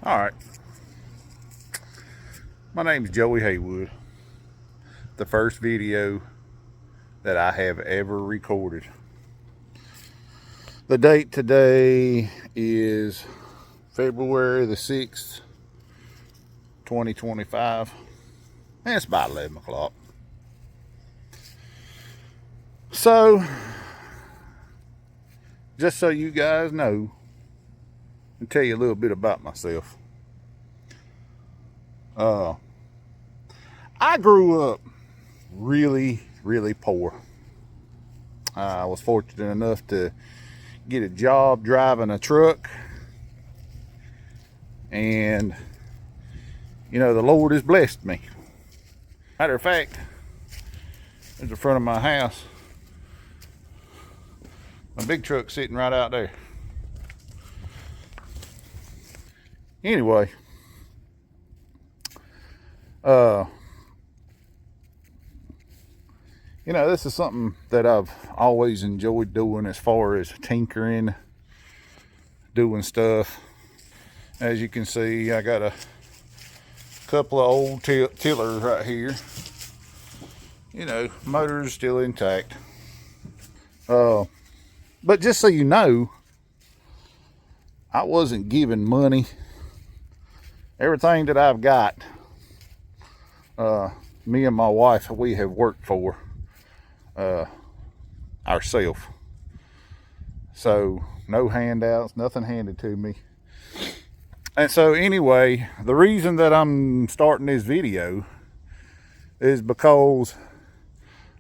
All right. My name is Joey Haywood. The first video that I have ever recorded. The date today is February the 6th, 2025. And it's about 11 o'clock. So, just so you guys know, I'll tell you a little bit about myself. I grew up really poor. I was fortunate enough to get a job driving a truck, and the Lord has blessed me. Matter of fact, there's the front of my house. My big truck sitting right out there. Anyway, this is something that I've always enjoyed doing as far as tinkering, doing stuff. As you can see, I got a couple of old tillers right here. Motor's still intact. But just so you know, I wasn't giving money. Everything that I've got, me and my wife, we have worked for ourselves. So no handouts, nothing handed to me. And so anyway, the reason that I'm starting this video is because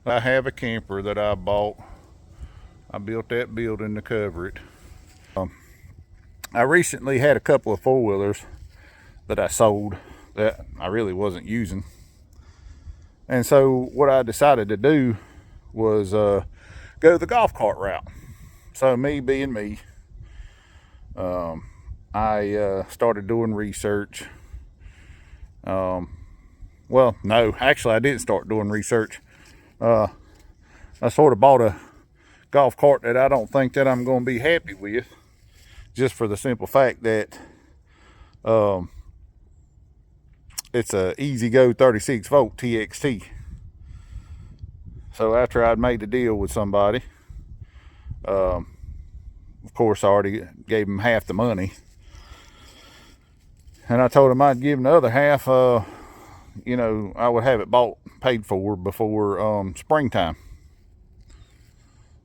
I have a camper that I bought. I built that building to cover it. I recently had a couple of four-wheelers that I sold that I really wasn't using. And so what I decided to do was go the golf cart route. So me being me, I started doing research. Well, no, actually I didn't start doing research. I sort of bought a golf cart that I don't think that I'm going to be happy with, just for the simple fact that it's a Ezgo 36 volt TXT. So after I'd made the deal with somebody, of course I already gave him half the money, and I told him I'd give him the other half. I would have it paid for before springtime.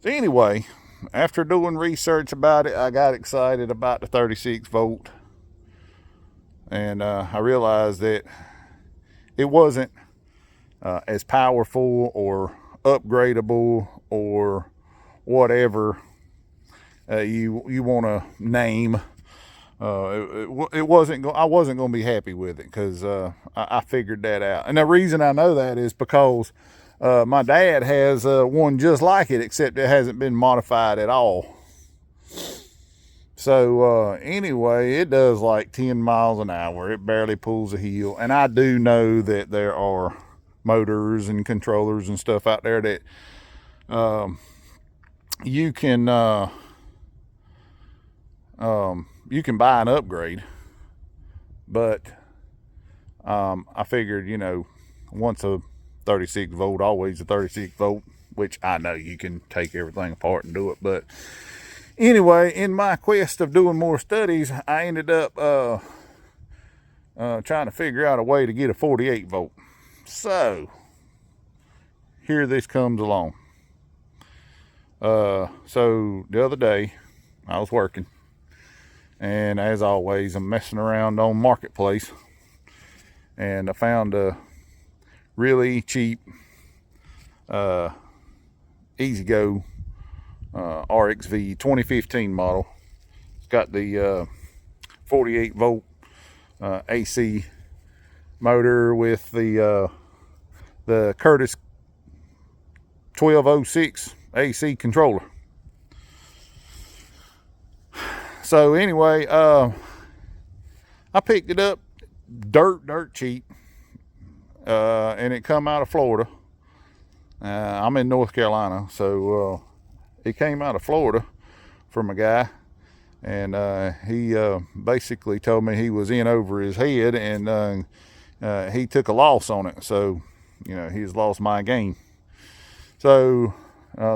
So anyway, after doing research about it, I got excited about the 36 volt, and I realized that it wasn't as powerful or upgradable or whatever you want to name. It wasn't. I wasn't going to be happy with it, because I figured that out. And the reason I know that is because my dad has one just like it, except it hasn't been modified at all. So anyway, it does like 10 miles an hour. It barely pulls a heel. And I do know that there are motors and controllers and stuff out there that you can buy an upgrade. But I figured, once a 36 volt, always a 36 volt, which I know you can take everything apart and do it. But anyway, in my quest of doing more studies, I ended up trying to figure out a way to get a 48 volt. So here this comes along. So the other day I was working, and as always, I'm messing around on Marketplace, and I found a really cheap Ezgo Rxv 2015 model. It's got the 48 volt AC motor with the Curtis 1206 AC controller. So anyway, I picked it up dirt cheap, and it come out of Florida. I'm in North Carolina, so it came out of Florida from a guy. And he basically told me he was in over his head, and he took a loss on it. So, you know, he's lost my game. So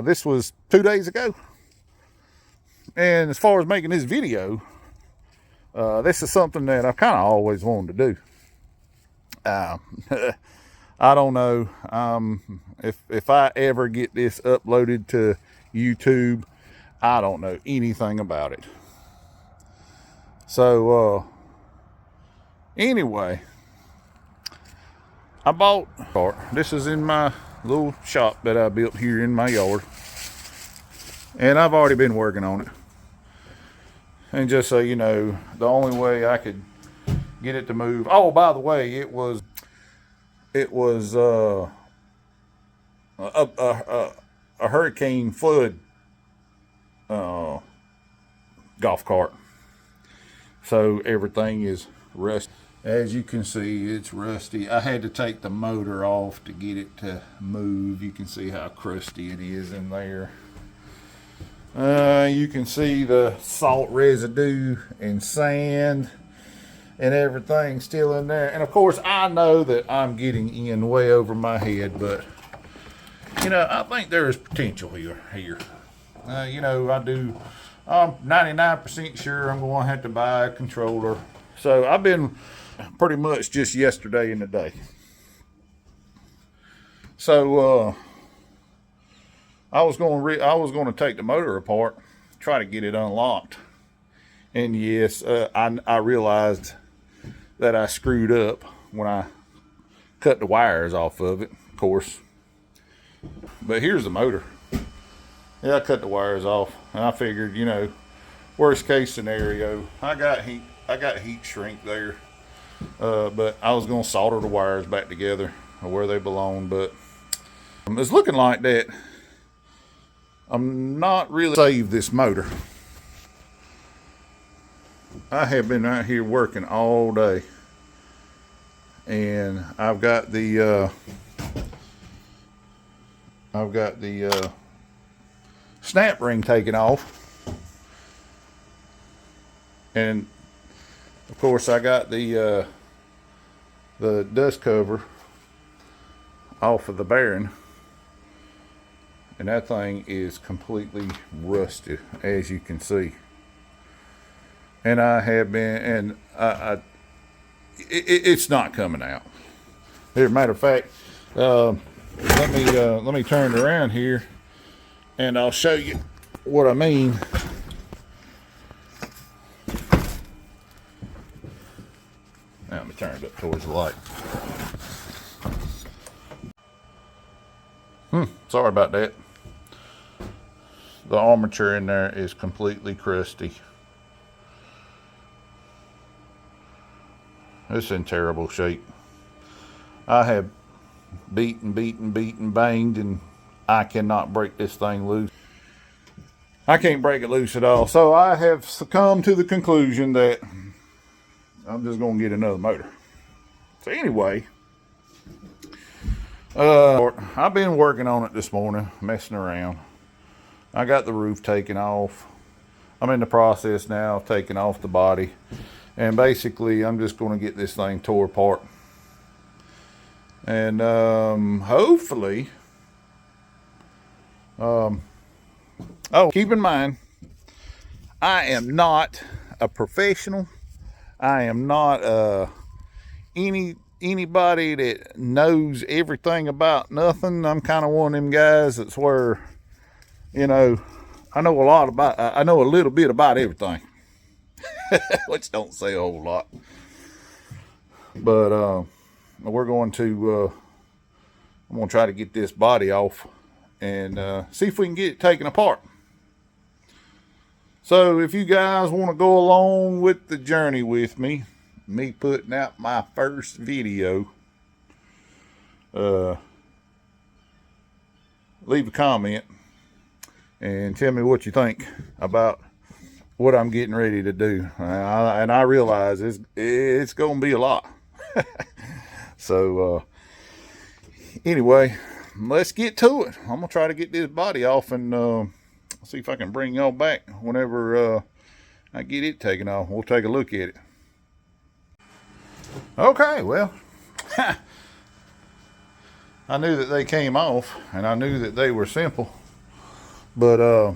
this was 2 days ago. And as far as making this video, this is something that I've kind of always wanted to do. I don't know if I ever get this uploaded to YouTube. I don't know anything about it. So anyway, I bought a cart. This is in my little shop that I built here in my yard, and I've already been working on it. And just so you know, the only way I could get it to move. Oh, by the way, it was a hurricane flood golf cart. So everything is rusty. As you can see, it's rusty. I had to take the motor off to get it to move. You can see how crusty it is in there. You can see the salt residue and sand and everything still in there. And of course, I know that I'm getting in way over my head, but you know, I think there is potential here. You know, I'm 99% sure I'm going to have to buy a controller. So I've been pretty much just yesterday and today. So I was going to take the motor apart, try to get it unlocked. And yes, I realized that I screwed up when I cut the wires off of it, of course. But here's the motor. Yeah, I cut the wires off, and I figured, you know, worst case scenario, I got heat shrink there, but I was gonna solder the wires back together where they belong. But it's looking like that I'm not really save this motor. I have been out here working all day, and I've got the snap ring taken off, and of course I got the dust cover off of the bearing, and that thing is completely rusted, as you can see. And I have been, and it's not coming out. As a matter of fact, let me turn it around here, and I'll show you what I mean. Now let me turn it up towards the light. Sorry about that. The armature in there is completely crusty. It's in terrible shape. I have beaten, banged, and I cannot break this thing loose. I can't break it loose at all. So I have succumbed to the conclusion that I'm just going to get another motor. So anyway, I've been working on it this morning, messing around. I got the roof taken off. I'm in the process now of taking off the body. And basically, I'm just going to get this thing tore apart. And hopefully, keep in mind, I am not a professional. I am not anybody that knows everything about nothing. I'm kind of one of them guys that's where, you know, I know a little bit about everything. Which don't say a whole lot. But we're going to I'm going to try to get this body off and see if we can get it taken apart. So if you guys want to go along with the journey with me putting out my first video, leave a comment and tell me what you think about what I'm getting ready to do. And I realize it's going to be a lot. So anyway, let's get to it. I'm going to try to get this body off and see if I can bring y'all back whenever I get it taken off. We'll take a look at it. Okay, well, I knew that they came off, and I knew that they were simple, but I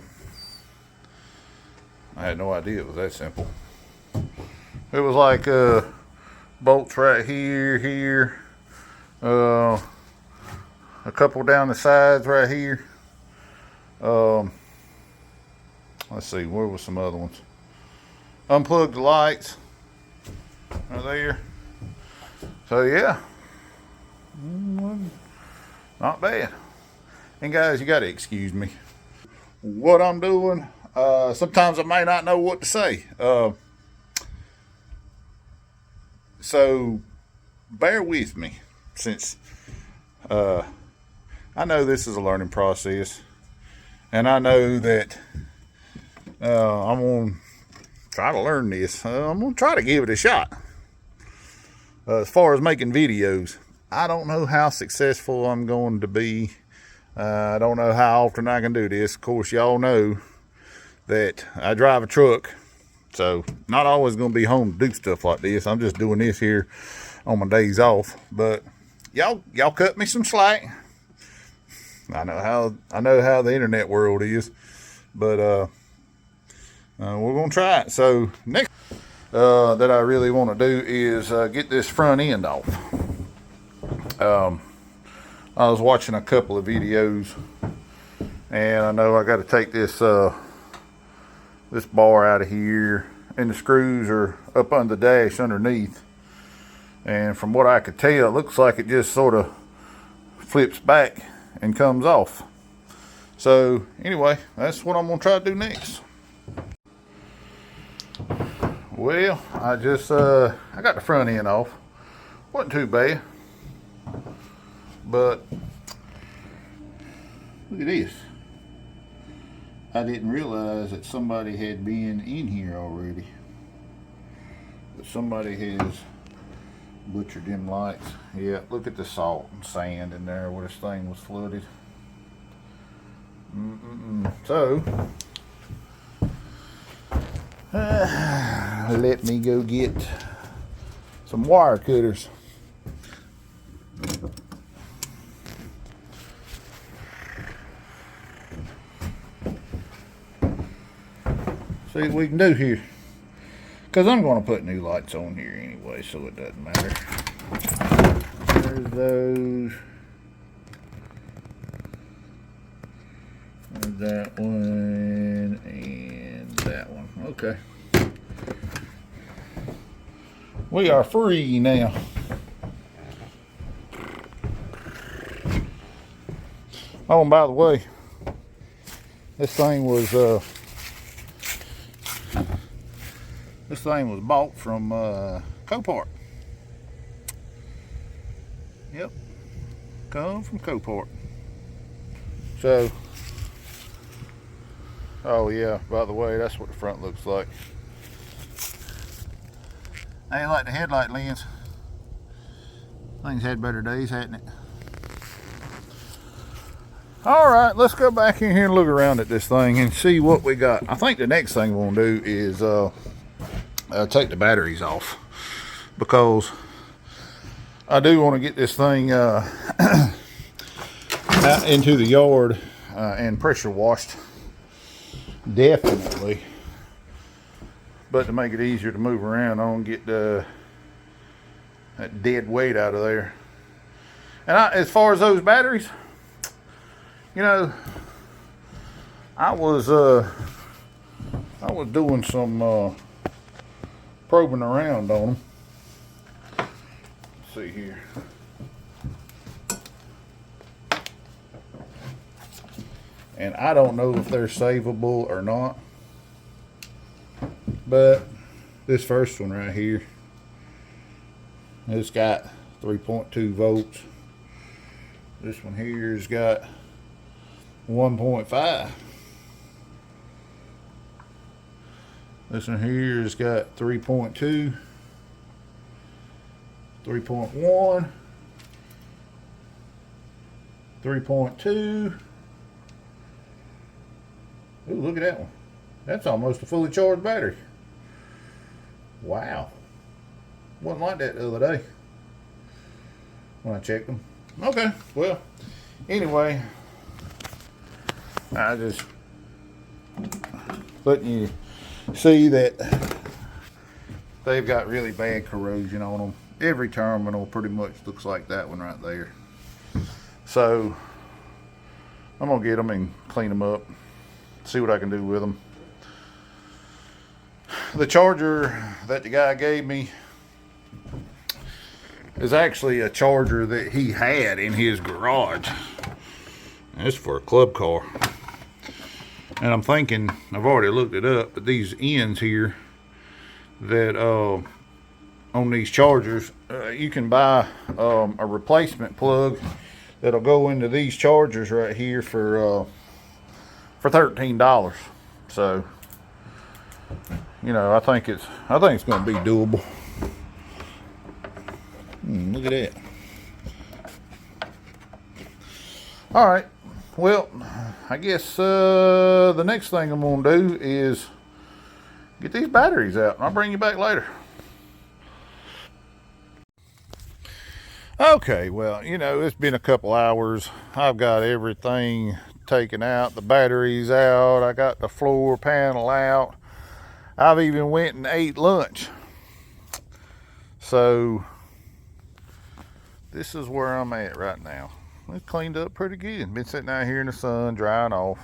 had no idea it was that simple. It was like bolts right here, a couple down the sides right here. Let's see, where was some other ones? Unplugged the lights right there. So yeah, not bad. And guys, you got to excuse me. What I'm doing, sometimes I may not know what to say. So bear with me, since I know this is a learning process, and I know that I'm going to try to learn this. I'm going to try to give it a shot. As far as making videos, I don't know how successful I'm going to be. I don't know how often I can do this. Of course, y'all know that I drive a truck, so not always going to be home to do stuff like this. I'm just doing this here on my days off. But y'all cut me some slack. I know how the internet world is, but we're gonna try it. So next that I really want to do is get this front end off. I was watching a couple of videos, and I know I got to take this this bar out of here, and the screws are up on the dash underneath. And from what I could tell, it looks like it just sort of flips back and comes off. So anyway, that's what I'm gonna try to do next. Well, I got the front end off. Wasn't too bad, but look at this. I didn't realize that somebody had been in here already. But somebody has butchered them lights. Yeah, look at the salt and sand in there where this thing was flooded. So let me go get some wire cutters. See what we can do here, because I'm going to put new lights on here anyway, so it doesn't matter. There's those. There's that one and that one. Okay. We are free now. Oh, and by the way, this thing was bought from Copart. Yep, come from Copart. So, oh yeah, by the way, that's what the front looks like. Ain't like the headlight lens. Things had better days, hadn't it? All right, let's go back in here and look around at this thing and see what we got. I think the next thing we'll do is take the batteries off, because I do want to get this thing out into the yard and pressure washed, definitely. But to make it easier to move around, I want to get that dead weight out of there. And as far as those batteries, you know, I was doing some probing around on them. Let's see here. And I don't know if they're savable or not, but this first one right here, it's got 3.2 volts. This one here's got 1.5. This one here has got 3.2, 3.1, 3.2. Ooh, look at that one. That's almost a fully charged battery. Wow. Wasn't like that the other day when I checked them. Okay, well, anyway, I just letting you see that they've got really bad corrosion on them. Every terminal pretty much looks like that one right there. So I'm gonna get them and clean them up, see what I can do with them. The charger that the guy gave me is actually a charger that he had in his garage. And it's for a club car. And I'm thinking, I've already looked it up, but these ends here that on these chargers, you can buy a replacement plug that'll go into these chargers right here for $13. So, you know, I think it's going to be doable. Look at that. All right. Well, I guess the next thing I'm going to do is get these batteries out. I'll bring you back later. Okay, well, you know, it's been a couple hours. I've got everything taken out. The batteries out. I got the floor panel out. I've even went and ate lunch. So this is where I'm at right now. It's cleaned up pretty good. Been sitting out here in the sun, drying off.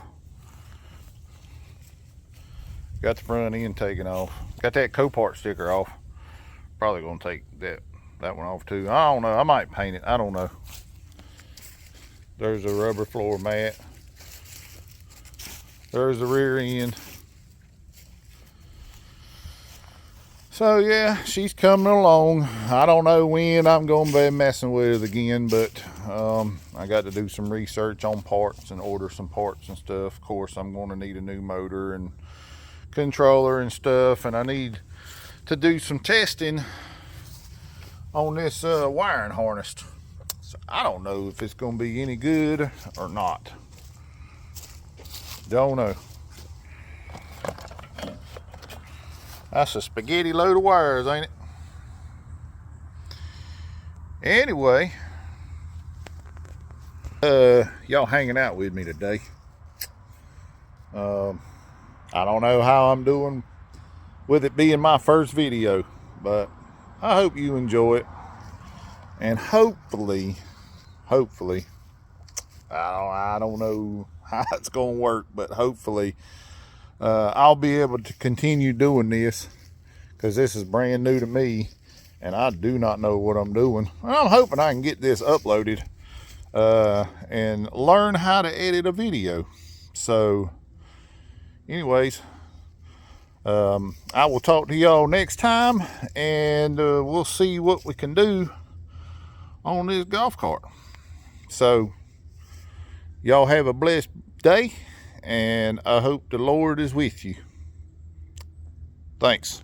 Got the front end taken off. Got that Copart sticker off. Probably gonna take that one off too. I don't know. I might paint it. I don't know. There's a rubber floor mat. There's the rear end. So yeah, she's coming along. I don't know when I'm gonna be messing with it again, but I got to do some research on parts and order some parts and stuff. Of course, I'm gonna need a new motor and controller and stuff, and I need to do some testing on this wiring harness. So I don't know if it's gonna be any good or not. Don't know. That's a spaghetti load of wires, ain't it? Anyway, y'all hanging out with me today. I don't know how I'm doing with it being my first video, but I hope you enjoy it. And hopefully, I don't know how it's going to work, but hopefully I'll be able to continue doing this, because this is brand new to me and I do not know what I'm doing. And I'm hoping I can get this uploaded and learn how to edit a video. So anyways, I will talk to y'all next time, and we'll see what we can do on this golf cart. So y'all have a blessed day, and I hope the Lord is with you. Thanks.